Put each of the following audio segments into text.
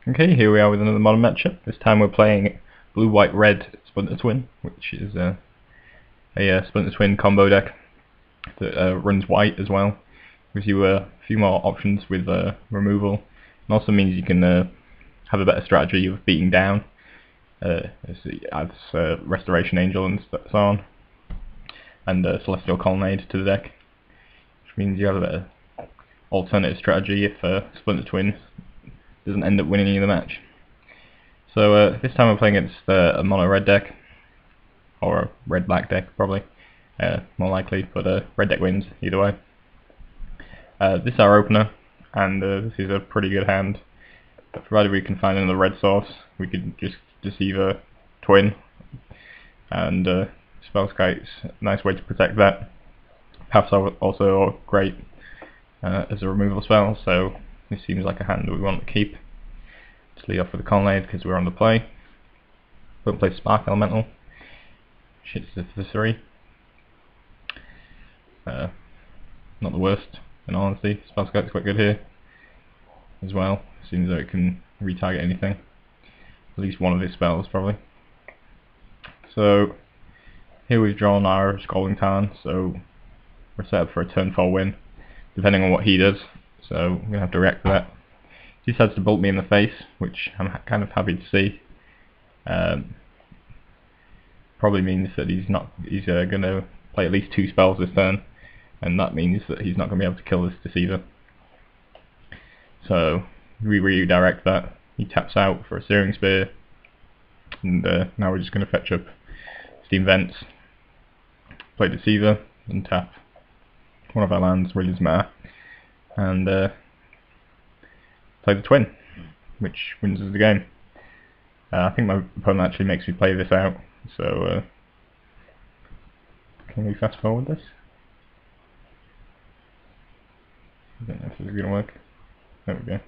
Okay, here we are with another modern matchup. This time we're playing blue-white-red Splinter Twin, which is a Splinter Twin combo deck that runs white as well. Gives you a few more options with removal, and also means you can have a better strategy of beating down. It adds Restoration Angel and so on, and Celestial Colonnade to the deck, which means you have a better alternative strategy if Splinter Twin doesn't end up winning you the match. So this time we're playing against a mono red deck, or a red black deck probably, more likely, but red deck wins either way. This is our opener, and this is a pretty good hand. But provided we can find another red source, we could just Deceiver Twin, and Spellskite's a nice way to protect that. Paths are also great as a removal spell, so this seems like a hand that we want to keep. Let's lead off with the Colonnade because we're on the play. Won't play Spark Elemental. Shits for 3. Not the worst, in all honesty. Spellskite's quite good here as well. Seems like it can retarget anything. At least one of his spells, probably. So here we've drawn our Scalding Tarn, so we're set up for a turn 4 win, depending on what he does. So I'm going to have to react to that. He decides to bolt me in the face, which I'm kind of happy to see. Probably means that he's going to play at least 2 spells this turn, and that means that he's not going to be able to kill this Deceiver. So we redirect that. He taps out for a Searing Spear, and now we're just going to fetch up Steam Vents, play Deceiver, and tap one of our lands, really doesn't matter, and play the Twin, which wins us the game. I think my opponent actually makes me play this out, so can we fast forward this? I don't know if this is going to work. There we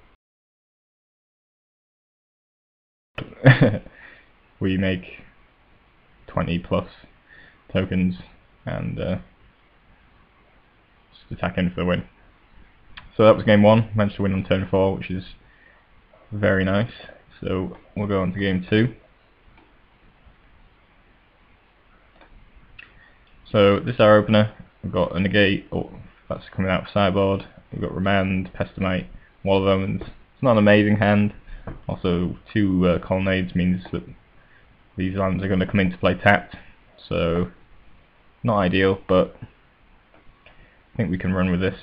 go. We make 20 plus tokens and just attack in for the win. So that was game 1, managed to win on turn 4, which is very nice. So we'll go on to game 2. So this is our opener. We've got a Negate, that's coming out of Sideboard. We've got Remand, Pestermite, Wall of Omens. It's not an amazing hand. Also 2 Colonnades means that these lands are going to come into play tapped. So not ideal, but I think we can run with this.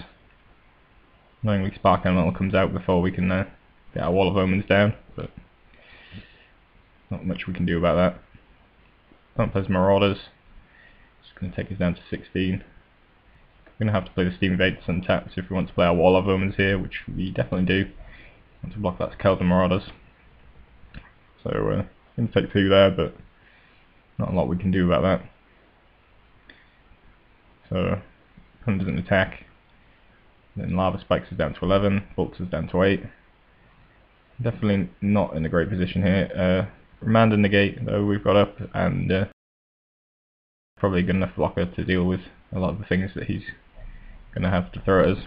Knowingly Spark Elemental comes out before we can get our Wall of Omens down, but not much we can do about that. Don't play Marauders. It's going to take us down to 16. We're going to have to play the Steam Vents and taps if we want to play our Wall of Omens here, which we definitely do. Want to block that Skeleton Marauders. So going to take 2 there, but not a lot we can do about that. So opponent doesn't attack. Then Lava spikes us down to 11, bolts us down to 8. Definitely not in a great position here. Remand and Negate though we've got up, and probably good enough blocker to deal with a lot of the things that he's going to have to throw at us.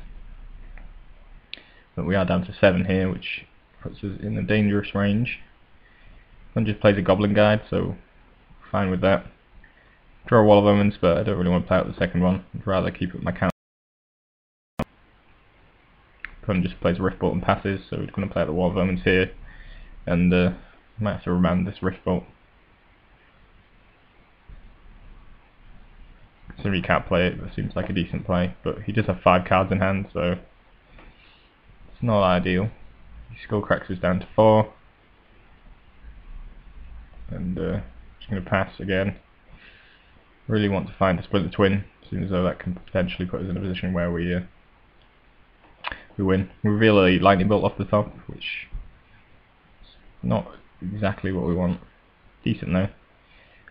But we are down to 7 here, which puts us in a dangerous range. And just plays a Goblin Guide, so fine with that. Draw a Wall of Omens, but I don't really want to play out the second one. I'd rather keep up my count. Opponent just plays Riftbolt and passes, so we're going to play out the Wall of Omens here, and might have to remand this Riftbolt. So he can't play it, but it seems like a decent play. But he does have 5 cards in hand, so it's not ideal. He Skull cracks us down to 4, and just going to pass again. Really want to find a Splinter Twin, seems though that can potentially put us in a position where we win. We reveal a Lightning Bolt off the top, which is not exactly what we want. Decent though. I'm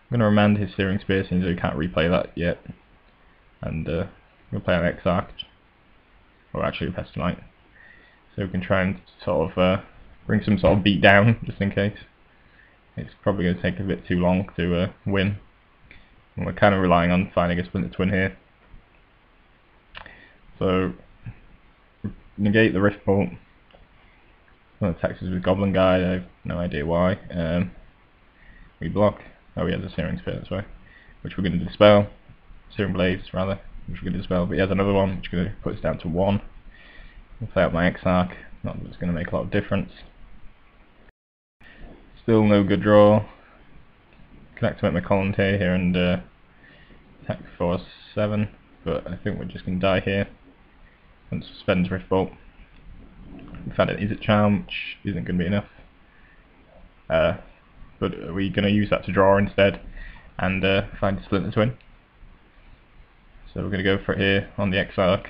going to remand his Searing Spear, since we can't replay that yet. And we'll play an Exarch, or actually a Pestermite. So we can try and sort of bring some sort of beat down, just in case. It's probably going to take a bit too long to win. And we're kind of relying on finding a Splinter Twin here. So negate the Riftbolt. One attacks us with Goblin Guide, I have no idea why. We block. Oh, he has a Searing Spear, that's right. Which we're going to dispel. Searing Blades, rather. Which we're going to dispel, but he has another one, which is going to put us down to 1. I'll play out my Exarch, not that it's going to make a lot of difference. Still no good draw. Can activate my Colonnade here and attack for 7, but I think we're just going to die here. And spends Riftbolt. We found an Izzet Charm, which isn't going to be enough. But we're going to use that to draw instead and find Splinter Twin. So we're going to go for it here on the Exarch.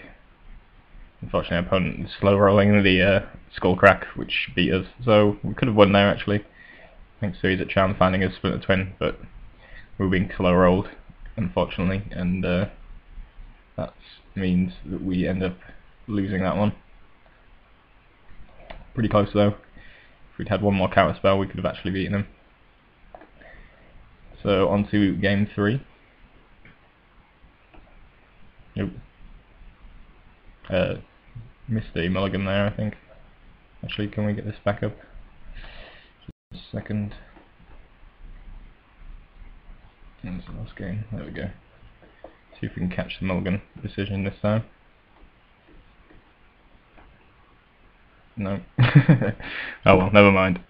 Unfortunately, our opponent is slow rolling the Skull Crack, which beat us. So we could have won there actually, thanks to Izzet Charm finding us Splinter Twin, but we were being slow rolled, unfortunately, and that means that we end up losing that one. Pretty close though. If we'd had one more counter spell, we could have actually beaten him. So on to game 3. Nope. Missed a mulligan there, I think. Actually, can we get this back up? Just a second. That's the last game. There we go. See if we can catch the mulligan decision this time. No. Oh well, never mind.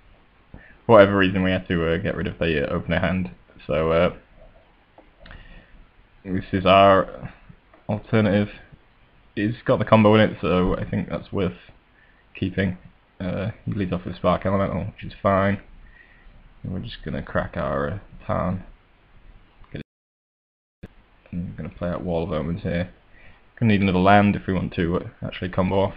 For whatever reason, we had to get rid of the opener hand. So this is our alternative. It's got the combo in it, so I think that's worth keeping. He leads off with Spark Elemental, which is fine. And we're just gonna crack our Tarn. I'm gonna play out Wall of Omens here. Gonna need another land if we want to actually combo off.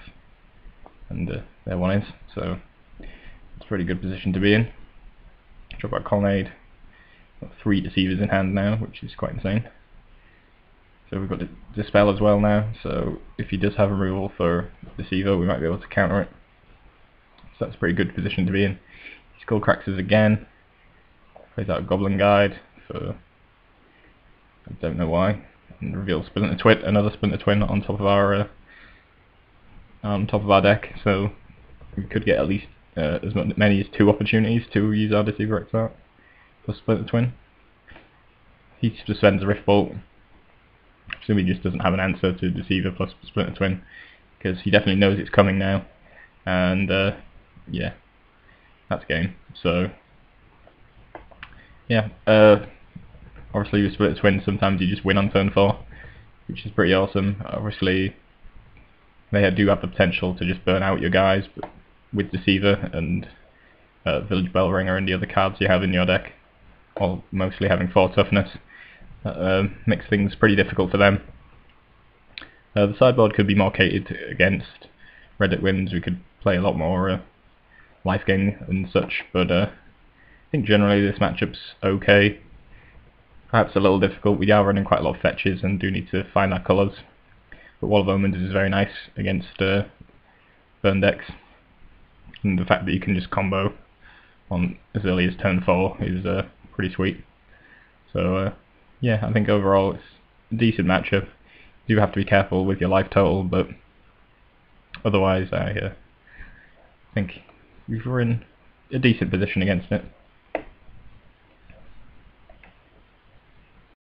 And there one is, so it's a pretty good position to be in. Drop our Colonnade. Got 3 Deceivers in hand now, which is quite insane. So we've got the Dispel as well now, so if he does have removal for Deceiver, we might be able to counter it. So that's a pretty good position to be in. He Skull Cracks us again. Plays out a Goblin Guide for I don't know why, and reveals Splinter Twin, another Splinter Twin on top of our deck. So we could get at least as many as 2 opportunities to use our Deceiver Exarch plus Splinter Twin. He just spends a Riftbolt. So he just doesn't have an answer to Deceiver plus Splinter Twin, because he definitely knows it's coming now. And yeah, that's game. So yeah, obviously with Splinter Twin sometimes you just win on turn 4, which is pretty awesome. Obviously they do have the potential to just burn out your guys, but with Deceiver and Village Bellringer and the other cards you have in your deck, while mostly having 4 toughness, makes things pretty difficult for them. The sideboard could be more catered against Reddit wins. We could play a lot more life gain and such, but I think generally this matchup's okay. Perhaps a little difficult. We are running quite a lot of fetches and do need to find our colours. But Wall of Omens is very nice against burn decks. And the fact that you can just combo on as early as turn 4 is pretty sweet. So yeah, I think overall it's a decent matchup. You do have to be careful with your life total, but otherwise I think we're in a decent position against it.